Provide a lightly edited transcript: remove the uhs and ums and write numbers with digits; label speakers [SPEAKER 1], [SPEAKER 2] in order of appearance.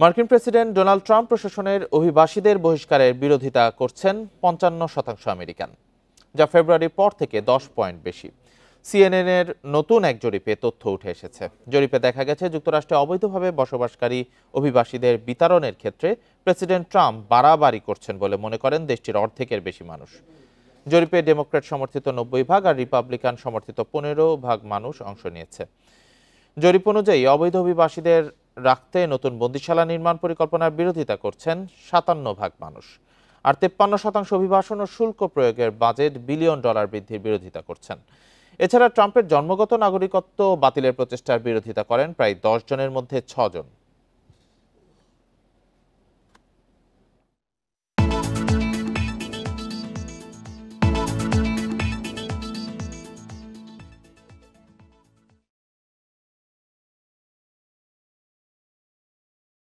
[SPEAKER 1] মার্কিন president Donald Trump প্রশাসনের অভিবাসীদের বহিষ্কারের বিরোধিতা করছেন ৫৫% আমেরিকান, যা ফেব্রুয়ারির পর থেকে ১০ পয়েন্ট বেশি। সিএনএন এর নতুন এক জরিপে তথ্য উঠে এসেছে। জরিপে দেখা গেছে যুক্তরাষ্ট্রে অবৈধভাবে বসবাসকারী অভিবাসীদের বিতাড়নের ক্ষেত্রে প্রেসিডেন্ট ট্রাম্প বাড়াবাড়ি করছেন বলে মনে করেন দেশটির অর্ধেকের বেশি মানুষ। জরিপে ডেমোক্র্যাট সমর্থিত ৯০% আর রিপাবলিকান সমর্থিত ১৫% মানুষ অংশ নিয়েছে। জরিপ অনুযায়ী অবৈধ অভিবাসীদের রাখতে নতুন বন্দিশালা নির্মাণ পরিকল্পনার বিরোধিতা করছেন ৫৭% মানুষ, আর ৫৩% অভিবাসন ও শুল্ক প্রয়োগের বাজেট $1 বিলিয়ন বৃদ্ধির বিরোধিতা করছেন। এছাড়া ট্রাম্পের জন্মগত নাগরিকত্ব বাতিলের প্রচেষ্টার বিরোধিতা করেন প্রায় ১০ জনের মধ্যে ৬ জন।